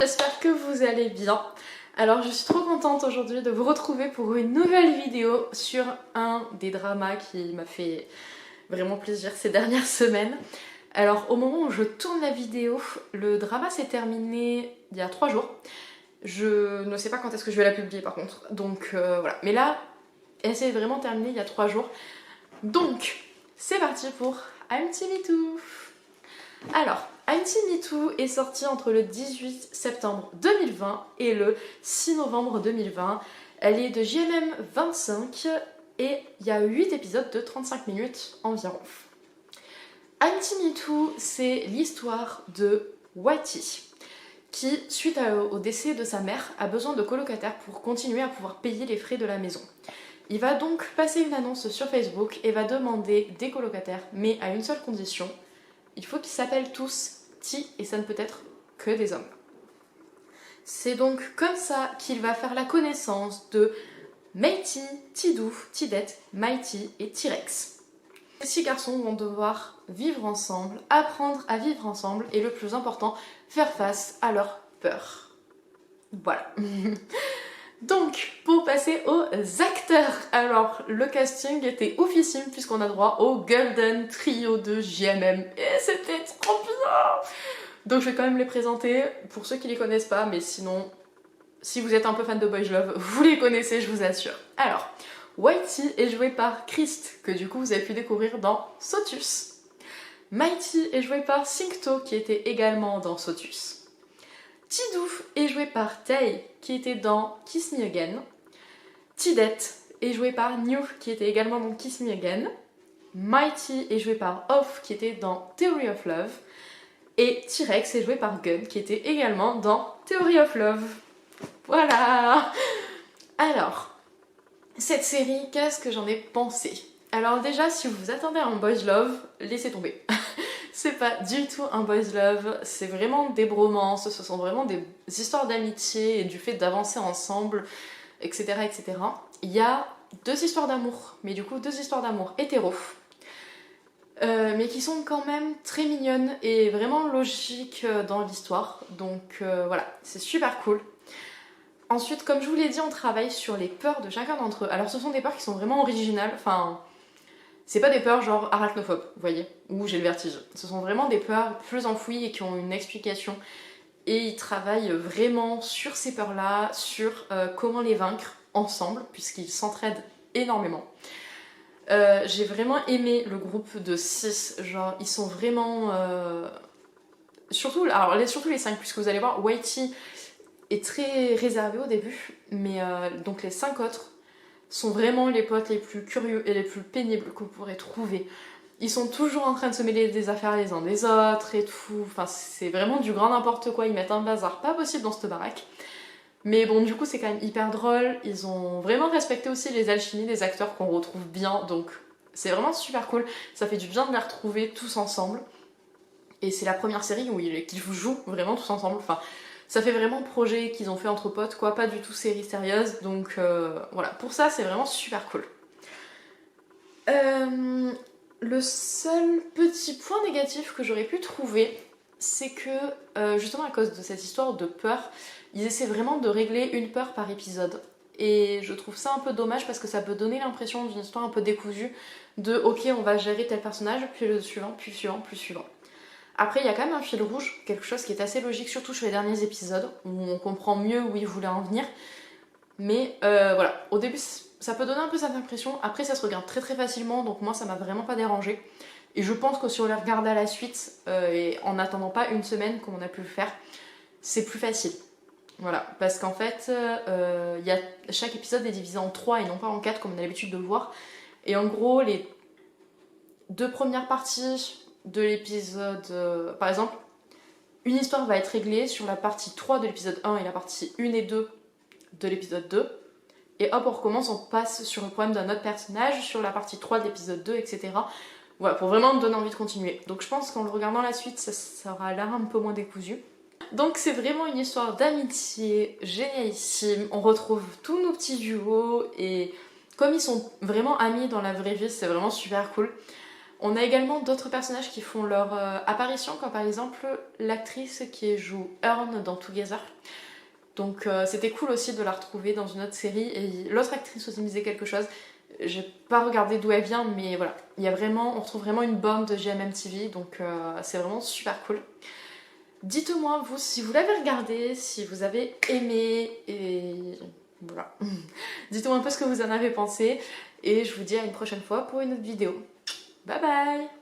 J'espère que vous allez bien. Alors je suis trop contente aujourd'hui de vous retrouver pour une nouvelle vidéo sur un des dramas qui m'a fait vraiment plaisir ces dernières semaines. Alors au moment où je tourne la vidéo, le drama s'est terminé il y a 3 jours. Je ne sais pas quand est-ce que je vais la publier par contre, donc voilà. Mais là, elle s'est vraiment terminée il y a 3 jours. Donc, c'est parti pour I'm Team Me Too. Alors, I'm Team Me Too est sorti entre le 18 septembre 2020 et le 6 novembre 2020. Elle est de JMM 25 et il y a 8 épisodes de 35 minutes environ. I'm Team Me Too, c'est l'histoire de Whitey qui, suite au décès de sa mère, a besoin de colocataires pour continuer à pouvoir payer les frais de la maison. Il va donc passer une annonce sur Facebook et va demander des colocataires, mais à une seule condition. Il faut qu'ils s'appellent tous T et ça ne peut être que des hommes. C'est donc comme ça qu'il va faire la connaissance de Mighty, Tidou, Tidette, Mighty et T-Rex. Ces 6 garçons vont devoir vivre ensemble, apprendre à vivre ensemble et le plus important, faire face à leur peur. Voilà. Donc, pour passer aux acteurs, alors le casting était oufissime puisqu'on a droit au Golden Trio de JMM et c'était trop bien. Donc je vais quand même les présenter pour ceux qui les connaissent pas, mais sinon, si vous êtes un peu fan de Boys Love, vous les connaissez, je vous assure. Alors, Whitey est joué par Christ, que du coup vous avez pu découvrir dans Sotus. Mighty est joué par Syncto, qui était également dans Sotus. Tidou est joué par Tay, qui était dans Kiss Me Again. Tidette est joué par New, qui était également dans Kiss Me Again. Mighty est joué par Off, qui était dans Theory of Love. Et T-Rex est joué par Gun, qui était également dans Theory of Love. Voilà. Alors, cette série, qu'est-ce que j'en ai pensé? Alors déjà, si vous vous attendez à un Boys Love, laissez tomber. C'est pas du tout un boys love, c'est vraiment des bromances, ce sont vraiment des histoires d'amitié et du fait d'avancer ensemble, etc., etc. Il y a 2 histoires d'amour, mais du coup 2 histoires d'amour hétéro, mais qui sont quand même très mignonnes et vraiment logiques dans l'histoire, donc voilà, c'est super cool. Ensuite, comme je vous l'ai dit, on travaille sur les peurs de chacun d'entre eux. Alors ce sont des peurs qui sont vraiment originales, enfin... C'est pas des peurs genre arachnophobes, vous voyez, ou j'ai le vertige. Ce sont vraiment des peurs plus enfouies et qui ont une explication. Et ils travaillent vraiment sur ces peurs-là, sur comment les vaincre ensemble, puisqu'ils s'entraident énormément. J'ai vraiment aimé le groupe de 6, genre ils sont vraiment... Surtout les 5, puisque vous allez voir, Whitey est très réservé au début, mais donc les 5 autres sont vraiment les potes les plus curieux et les plus pénibles que vous pourrez trouver. Ils sont toujours en train de se mêler des affaires les uns des autres et tout. Enfin, c'est vraiment du grand n'importe quoi. Ils mettent un bazar pas possible dans cette baraque. Mais bon, du coup, c'est quand même hyper drôle. Ils ont vraiment respecté aussi les alchimies des acteurs qu'on retrouve bien. Donc, c'est vraiment super cool. Ça fait du bien de les retrouver tous ensemble. Et c'est la première série où qu'ils jouent vraiment tous ensemble. Enfin, ça fait vraiment projet qu'ils ont fait entre potes, quoi, pas du tout série sérieuse, donc voilà, pour ça c'est vraiment super cool. Le seul petit point négatif que j'aurais pu trouver, c'est que justement à cause de cette histoire de peur, ils essaient vraiment de régler une peur par épisode. Et je trouve ça un peu dommage parce que ça peut donner l'impression d'une histoire un peu décousue, de ok on va gérer tel personnage, puis le suivant, puis le suivant, puis le suivant. Après, il y a quand même un fil rouge, quelque chose qui est assez logique, surtout sur les derniers épisodes, où on comprend mieux où il voulait en venir. Mais voilà, au début, ça peut donner un peu cette impression. Après, ça se regarde très très facilement, donc moi, ça m'a vraiment pas dérangé. Et je pense que si on les regarde à la suite, et en n'attendant pas une semaine comme on a pu le faire, c'est plus facile. Voilà, parce qu'en fait, chaque épisode est divisé en 3 et non pas en 4 comme on a l'habitude de le voir. Et en gros, les 2 premières parties de l'épisode... par exemple, une histoire va être réglée sur la partie 3 de l'épisode 1 et la partie 1 et 2 de l'épisode 2. Et hop, on recommence, on passe sur le problème d'un autre personnage, sur la partie 3 de l'épisode 2, etc. Voilà, pour vraiment me donner envie de continuer. Donc je pense qu'en le regardant la suite, ça aura l'air un peu moins décousu. Donc c'est vraiment une histoire d'amitié génialissime. On retrouve tous nos petits duos et comme ils sont vraiment amis dans la vraie vie, c'est vraiment super cool. On a également d'autres personnages qui font leur apparition, comme par exemple l'actrice qui joue Earn dans Together. Donc c'était cool aussi de la retrouver dans une autre série. Et l'autre actrice aussi me disait quelque chose. J'ai pas regardé d'où elle vient, mais voilà. On retrouve vraiment une bande de GMMTV, donc c'est vraiment super cool. Dites-moi vous si vous l'avez regardé, si vous avez aimé, et voilà. Dites-moi un peu ce que vous en avez pensé, et je vous dis à une prochaine fois pour une autre vidéo. Bye bye!